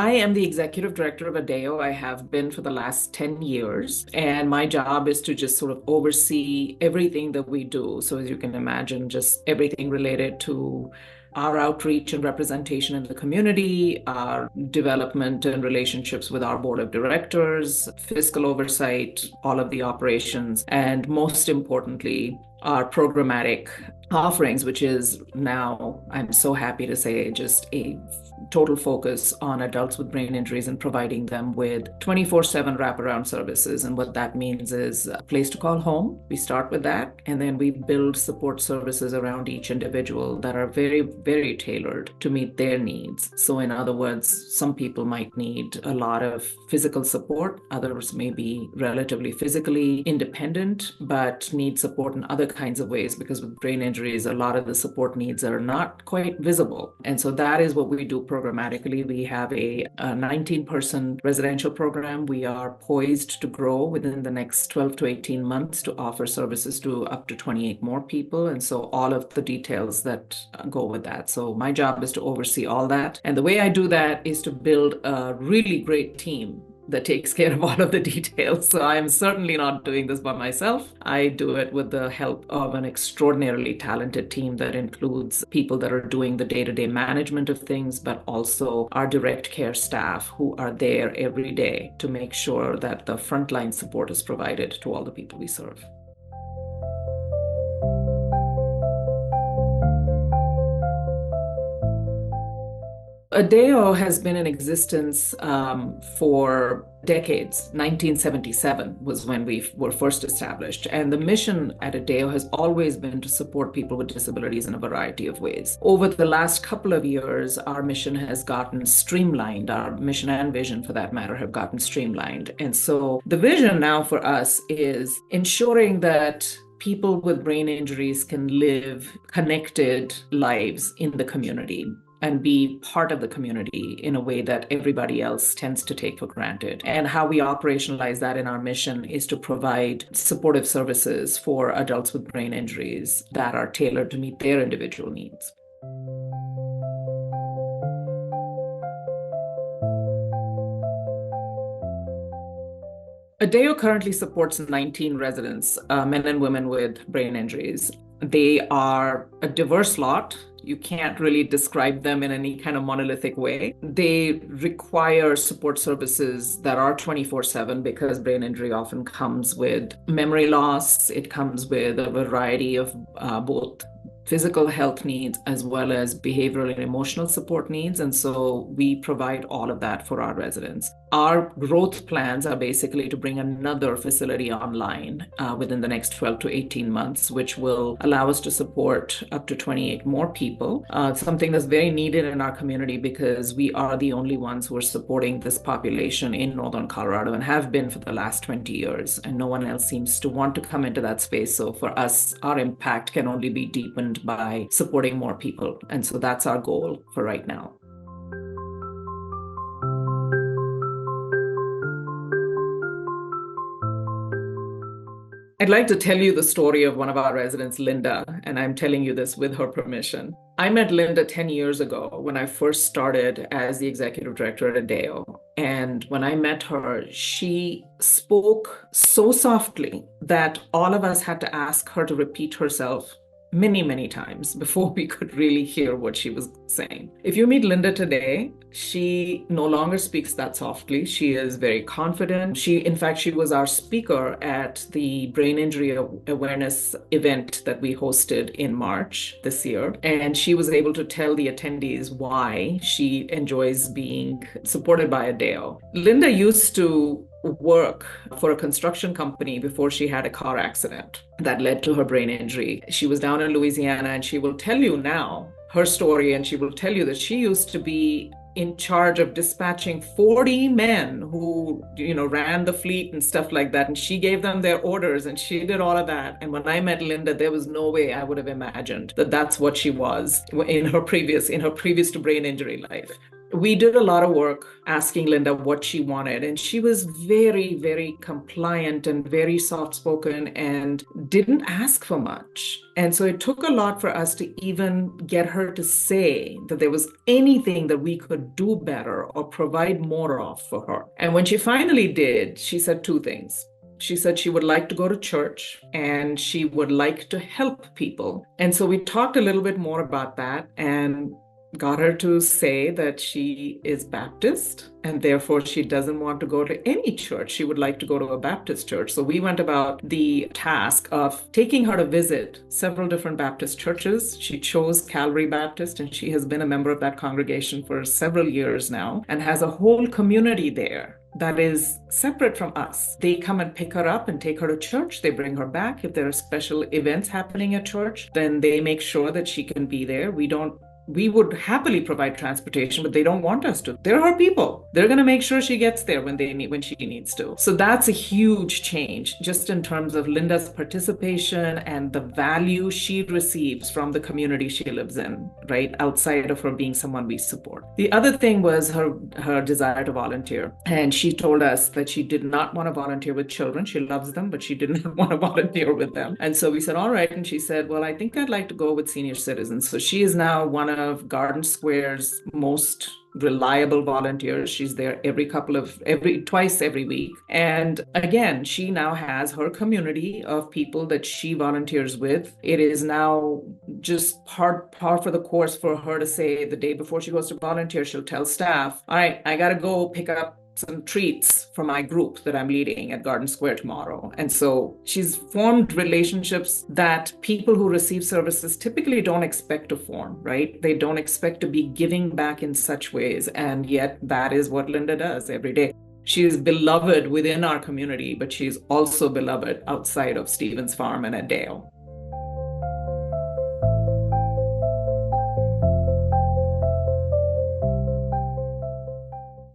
I am the executive director of Adeo. I have been for the last 10 years, and my job is to just sort of oversee everything that we do. So, as you can imagine, just everything related to our outreach and representation in the community, our development and relationships with our board of directors, fiscal oversight, all of the operations, and most importantly, our programmatic offerings, which is now, I'm so happy to say, just a total focus on adults with brain injuries and providing them with 24/7 wraparound services. And what that means is a place to call home. We start with that, and then we build support services around each individual that are very, very tailored to meet their needs. So in other words, some people might need a lot of physical support. Others may be relatively physically independent, but need support in other kinds of ways, because with brain injuries, a lot of the support needs are not quite visible. And so that is what we do programmatically. We have a 19-person residential program. We are poised to grow within the next 12 to 18 months to offer services to up to 28 more people. And so all of the details that go with that. So my job is to oversee all that. And the way I do that is to build a really great team that takes care of all of the details. So I am certainly not doing this by myself. I do it with the help of an extraordinarily talented team that includes people that are doing the day-to-day management of things, but also our direct care staff who are there every day to make sure that the frontline support is provided to all the people we serve. Adeo has been in existence for decades. 1977 was when we were first established. And the mission at Adeo has always been to support people with disabilities in a variety of ways. Over the last couple of years, our mission has gotten streamlined. Our mission and vision, for that matter, have gotten streamlined. And so the vision now for us is ensuring that people with brain injuries can live connected lives in the community and be part of the community in a way that everybody else tends to take for granted. And how we operationalize that in our mission is to provide supportive services for adults with brain injuries that are tailored to meet their individual needs. Adeo currently supports 19 residents, men and women with brain injuries. They are a diverse lot. You can't really describe them in any kind of monolithic way. They require support services that are 24/7 because brain injury often comes with memory loss. It comes with a variety of both physical health needs as well as behavioral and emotional support needs. And so we provide all of that for our residents. Our growth plans are basically to bring another facility online within the next 12 to 18 months, which will allow us to support up to 28 more people, something that's very needed in our community because we are the only ones who are supporting this population in Northern Colorado and have been for the last 20 years. And no one else seems to want to come into that space. So for us, our impact can only be deepened by supporting more people. And so that's our goal for right now. I'd like to tell you the story of one of our residents, Linda, and I'm telling you this with her permission. I met Linda 10 years ago when I first started as the executive director at Adeo. And when I met her, she spoke so softly that all of us had to ask her to repeat herself many, many times before we could really hear what she was saying. If you meet Linda today, she no longer speaks that softly. She is very confident. In fact, she was our speaker at the brain injury awareness event that we hosted in March this year. And she was able to tell the attendees why she enjoys being supported by Adeo. Linda used to work for a construction company before she had a car accident that led to her brain injury. She was down in Louisiana, and she will tell you now her story, and she will tell you that she used to be in charge of dispatching 40 men who, ran the fleet and stuff like that. And she gave them their orders and she did all of that. And when I met Linda, there was no way I would have imagined that that's what she was in her previous to brain injury life. We did a lot of work asking Linda what she wanted, and she was very, very compliant and very soft spoken and didn't ask for much. And so it took a lot for us to even get her to say that there was anything that we could do better or provide more of for her. And when she finally did, she said two things. She said she would like to go to church and she would like to help people. And so we talked a little bit more about that and got her to say that she is Baptist and therefore she doesn't want to go to any church. She would like to go to a Baptist church. So we went about the task of taking her to visit several different Baptist churches. She chose Calvary Baptist and she has been a member of that congregation for several years now and has a whole community there that is separate from us. They come and pick her up and take her to church. They bring her back. If there are special events happening at church, then they make sure that she can be there. We would happily provide transportation, but they don't want us to. They're her people. They're going to make sure she gets there when she needs to. So that's a huge change just in terms of Linda's participation and the value she receives from the community she lives in, right? Outside of her being someone we support. The other thing was her desire to volunteer. And she told us that she did not want to volunteer with children. She loves them, but she did not want to volunteer with them. And so we said, all right. And she said, well, I think I'd like to go with senior citizens. So she is now one of Garden Square's most reliable volunteers. She's there twice every week. And again, she now has her community of people that she volunteers with. It is now just par for the course for her to say the day before she goes to volunteer, she'll tell staff, all right, I got to go pick up some treats for my group that I'm leading at Garden Square tomorrow. And so she's formed relationships that people who receive services typically don't expect to form, right? They don't expect to be giving back in such ways. And yet that is what Linda does every day. She is beloved within our community, but she's also beloved outside of Stevens Farm and Adeo.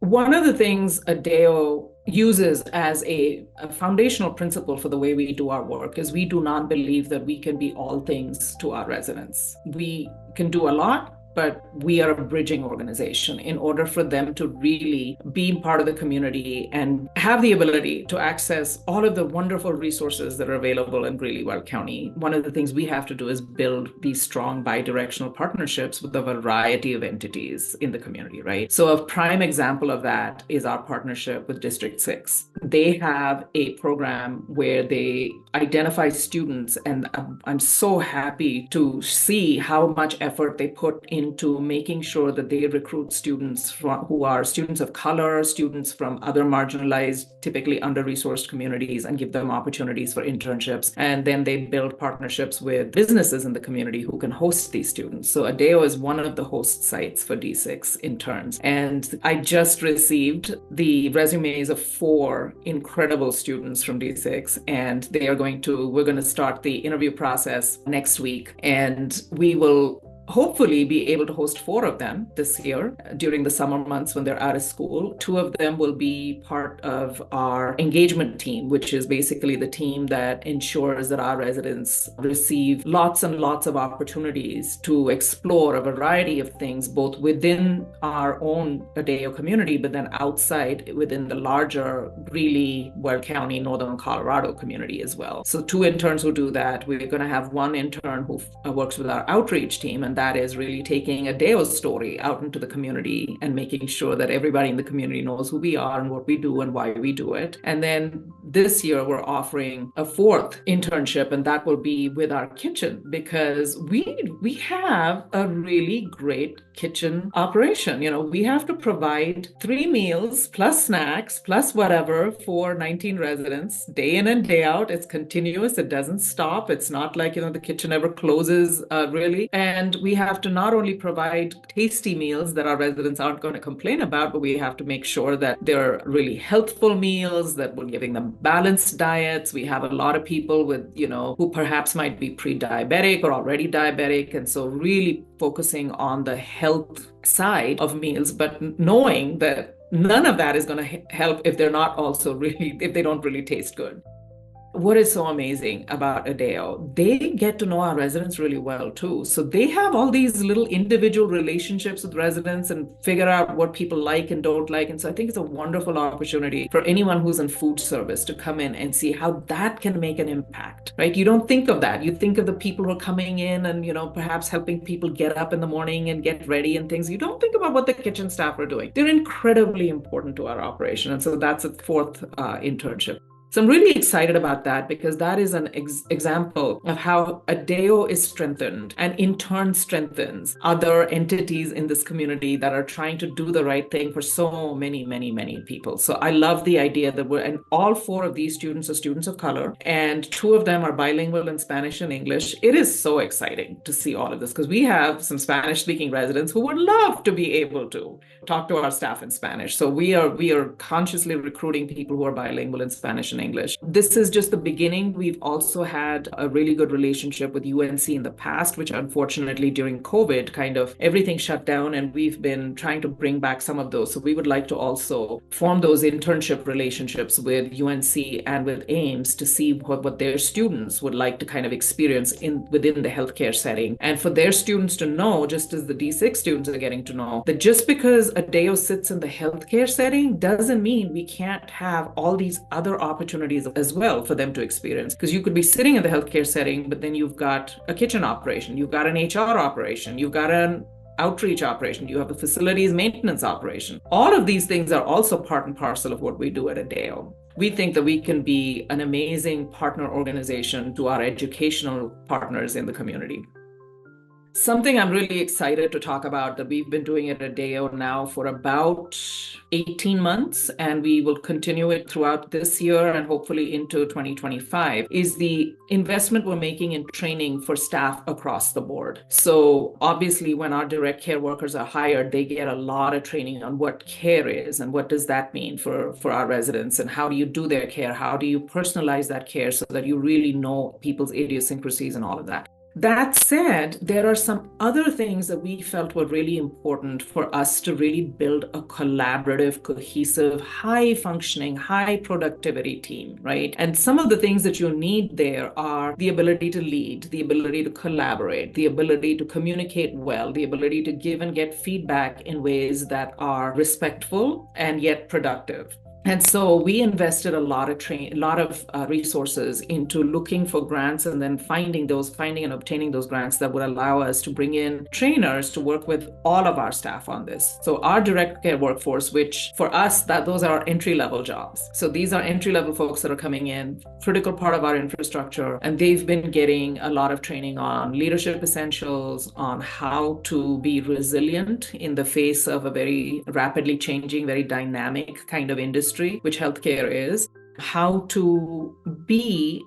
One of the things Adeo uses as a foundational principle for the way we do our work is we do not believe that we can be all things to our residents. We can do a lot, but we are a bridging organization in order for them to really be part of the community and have the ability to access all of the wonderful resources that are available in Greeley-Weld County. One of the things we have to do is build these strong bidirectional partnerships with a variety of entities in the community, right? So a prime example of that is our partnership with District 6. They have a program where they identify students, and I'm so happy to see how much effort they put into making sure that they recruit students who are students of color, students from other marginalized, typically under-resourced communities, and give them opportunities for internships. And then they build partnerships with businesses in the community who can host these students. So Adeo is one of the host sites for D6 interns. And I just received the resumes of 4 incredible students from D6, and we're going to start the interview process next week. And we will hopefully be able to host 4 of them this year during the summer months when they're out of school. 2 of them will be part of our engagement team, which is basically the team that ensures that our residents receive lots and lots of opportunities to explore a variety of things, both within our own Adeo community, but then outside within the larger Greeley-Weld County, Northern Colorado community as well. So 2 interns who do that. We're going to have 1 intern who works with our outreach team, and that is really taking Adeo's story out into the community and making sure that everybody in the community knows who we are and what we do and why we do it. And then this year we're offering a 4th internship, and that will be with our kitchen, because we have a really great kitchen operation. You know, we have to provide 3 meals plus snacks plus whatever for 19 residents day in and day out. It's continuous. It doesn't stop. It's not like, the kitchen ever closes really. And we have to not only provide tasty meals that our residents aren't going to complain about, but we have to make sure that they're really healthful meals, that we're giving them balanced diets. We have a lot of people with, who perhaps might be pre-diabetic or already diabetic. And so really focusing on the health side of meals, but knowing that none of that is going to help if they're not also if they don't really taste good. What is so amazing about Adeo, they get to know our residents really well too. So they have all these little individual relationships with residents and figure out what people like and don't like. And so I think it's a wonderful opportunity for anyone who's in food service to come in and see how that can make an impact, right? You don't think of that. You think of the people who are coming in and, perhaps helping people get up in the morning and get ready and things. You don't think about what the kitchen staff are doing. They're incredibly important to our operation. And so that's a fourth internship. So I'm really excited about that because that is an example of how Adeo is strengthened and in turn strengthens other entities in this community that are trying to do the right thing for so many, many, many people. So I love the idea that and all four of these students are students of color, and two of them are bilingual in Spanish and English. It is so exciting to see all of this because we have some Spanish speaking residents who would love to be able to talk to our staff in Spanish. So we are consciously recruiting people who are bilingual in Spanish and English. This is just the beginning. We've also had a really good relationship with UNC in the past, which unfortunately during COVID kind of everything shut down, and we've been trying to bring back some of those. So we would like to also form those internship relationships with UNC and with Ames to see what their students would like to kind of experience within the healthcare setting. And for their students to know, just as the D6 students are getting to know, that just because Adeo sits in the healthcare setting doesn't mean we can't have all these other opportunities as well for them to experience. Because you could be sitting in the healthcare setting, but then you've got a kitchen operation, you've got an HR operation, you've got an outreach operation, you have a facilities maintenance operation. All of these things are also part and parcel of what we do at Adeo. We think that we can be an amazing partner organization to our educational partners in the community. Something I'm really excited to talk about that we've been doing at Adeo now for about 18 months, and we will continue it throughout this year and hopefully into 2025, is the investment we're making in training for staff across the board. So obviously when our direct care workers are hired, they get a lot of training on what care is and what does that mean for our residents and how do you do their care, how do you personalize that care so that you really know people's idiosyncrasies and all of that. That said, there are some other things that we felt were really important for us to really build a collaborative, cohesive, high-functioning, high-productivity team, right? And some of the things that you need there are the ability to lead, the ability to collaborate, the ability to communicate well, the ability to give and get feedback in ways that are respectful and yet productive. And so we invested a lot of resources into looking for grants and then finding and obtaining those grants that would allow us to bring in trainers to work with all of our staff on this. So our direct care workforce, which for us, those are our entry-level jobs. So these are entry-level folks that are coming in, critical part of our infrastructure, and they've been getting a lot of training on leadership essentials, on how to be resilient in the face of a very rapidly changing, very dynamic kind of industry, which healthcare is, how to be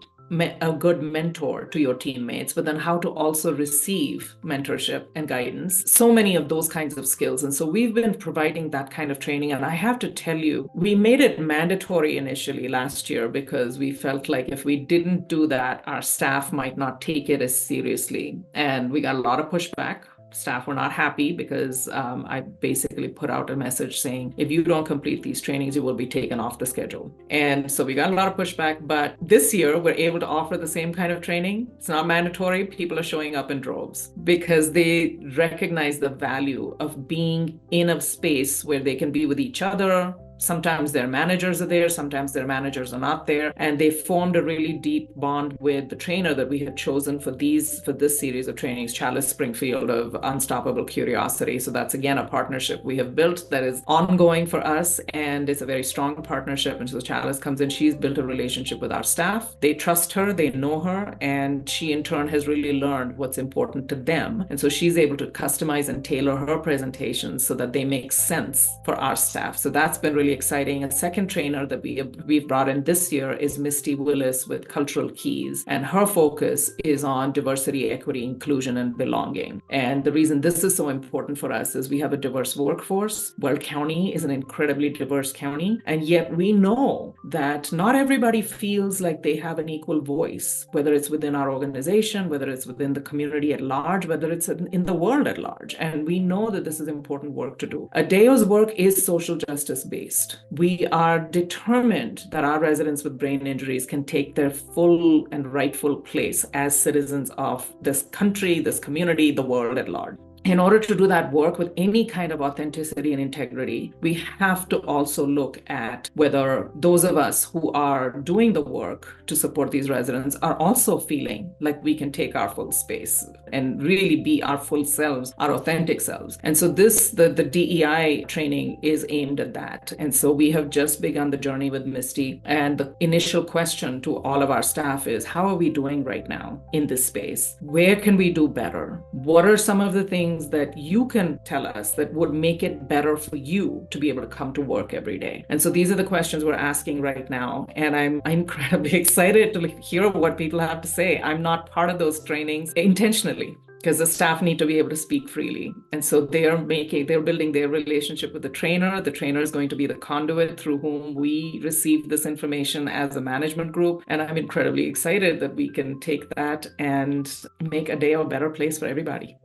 a good mentor to your teammates, but then how to also receive mentorship and guidance. So many of those kinds of skills. And so we've been providing that kind of training. And I have to tell you, we made it mandatory initially last year because we felt like if we didn't do that, our staff might not take it as seriously. And we got a lot of pushback. Staff were not happy because I basically put out a message saying, if you don't complete these trainings, you will be taken off the schedule. And so we got a lot of pushback, but this year we're able to offer the same kind of training. It's not mandatory. People are showing up in droves because they recognize the value of being in a space where they can be with each other. Sometimes their managers are there, sometimes their managers are not there. And they formed a really deep bond with the trainer that we had chosen for this series of trainings, Chalice Springfield of Unstoppable Curiosity. So that's again a partnership we have built that is ongoing for us, and it's a very strong partnership. And so Chalice comes in, she's built a relationship with our staff. They trust her, they know her, and she in turn has really learned what's important to them. And so she's able to customize and tailor her presentations so that they make sense for our staff. So that's been really exciting. A second trainer that we've brought in this year is Misty Willis with Cultural Keys, and her focus is on diversity, equity, inclusion, and belonging. And the reason this is so important for us is we have a diverse workforce. Weld County is an incredibly diverse county, and yet we know that not everybody feels like they have an equal voice, whether it's within our organization, whether it's within the community at large, whether it's in the world at large. And we know that this is important work to do. Adeo's work is social justice based. waste. We are determined that our residents with brain injuries can take their full and rightful place as citizens of this country, this community, the world at large. In order to do that work with any kind of authenticity and integrity, we have to also look at whether those of us who are doing the work to support these residents are also feeling like we can take our full space and really be our full selves, our authentic selves. And so the DEI training is aimed at that. And so we have just begun the journey with Misty. And the initial question to all of our staff is, how are we doing right now in this space? Where can we do better? What are some of the things that you can tell us that would make it better for you to be able to come to work every day? And so these are the questions we're asking right now. And I'm incredibly excited to hear what people have to say. I'm not part of those trainings intentionally, because the staff need to be able to speak freely. And so they're building their relationship with the trainer. The trainer is going to be the conduit through whom we receive this information as a management group. And I'm incredibly excited that we can take that and make Adeo a better place for everybody.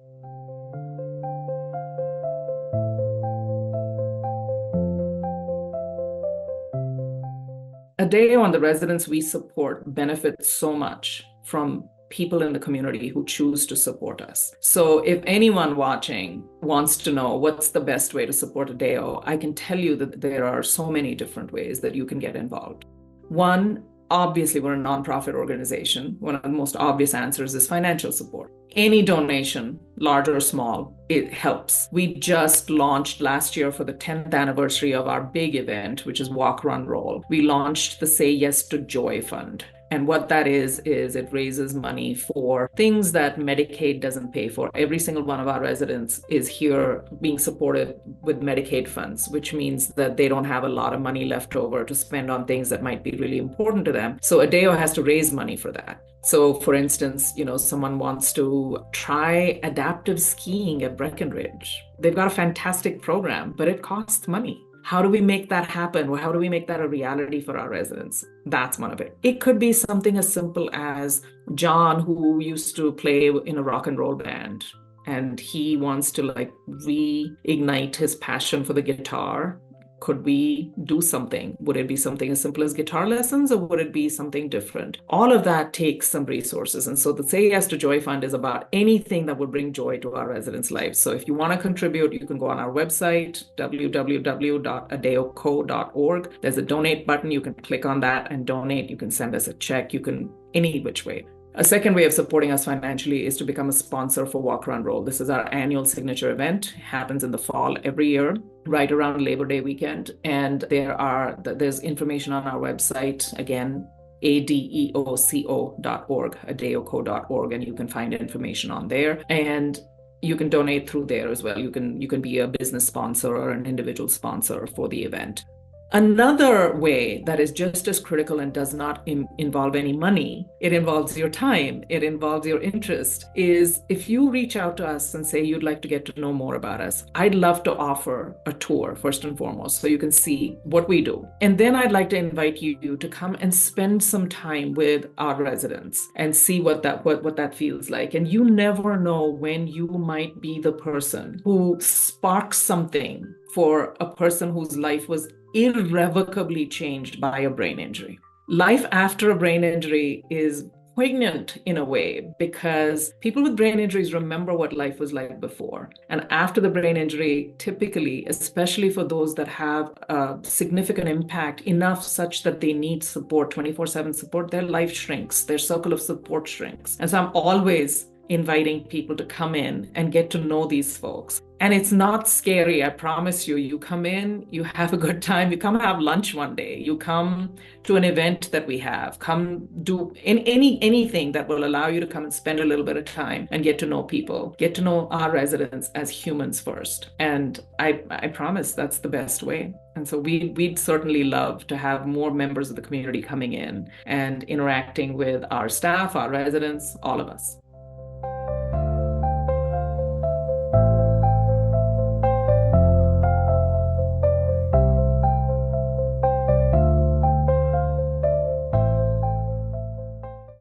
Adeo and the residents we support benefit so much from people in the community who choose to support us. So if anyone watching wants to know what's the best way to support Adeo, I can tell you that there are so many different ways that you can get involved. One, obviously, we're a nonprofit organization. One of the most obvious answers is financial support. Any donation, large or small, it helps. We just launched last year for the 10th anniversary of our big event, which is Walk, Run, Roll. We launched the Say Yes to Joy Fund. And what that is it raises money for things that Medicaid doesn't pay for. Every single one of our residents is here being supported with Medicaid funds, which means that they don't have a lot of money left over to spend on things that might be really important to them. So Adeo has to raise money for that. So for instance, someone wants to try adaptive skiing at Breckenridge. They've got a fantastic program, but it costs money. How do we make that happen? Or how do we make that a reality for our residents? That's one of it. It could be something as simple as John, who used to play in a rock and roll band, and he wants to reignite his passion for the guitar. Could we do something? Would it be something as simple as guitar lessons, or would it be something different? All of that takes some resources. And so the Say Yes to Joy Fund is about anything that would bring joy to our residents' lives. So if you want to contribute, you can go on our website, www.adeoco.org. There's a donate button. You can click on that and donate. You can send us a check. You can any which way. A second way of supporting us financially is to become a sponsor for Walk, Run, Roll. This is our annual signature event. It happens in the fall every year, right around Labor Day weekend. And there's information on our website, again, adeoco.org, adeoco.org, and you can find information on there. And you can donate through there as well. You can be a business sponsor or an individual sponsor for the event. Another way that is just as critical and does not involve any money, it involves your time, it involves your interest, is if you reach out to us and say you'd like to get to know more about us, I'd love to offer a tour first and foremost so you can see what we do. And then I'd like to invite you to come and spend some time with our residents and see what that feels like. And you never know when you might be the person who sparks something for a person whose life was irrevocably changed by a brain injury. Life after a brain injury is poignant in a way because people with brain injuries remember what life was like before. And after the brain injury, typically, especially for those that have a significant impact enough such that they need support, 24/7 support, their life shrinks, their circle of support shrinks. And so I'm always inviting people to come in and get to know these folks. And it's not scary, I promise you. You come in, you have a good time, you come have lunch one day, you come to an event that we have, come do anything that will allow you to come and spend a little bit of time and get to know people, get to know our residents as humans first. And I promise that's the best way. And so we'd certainly love to have more members of the community coming in and interacting with our staff, our residents, all of us.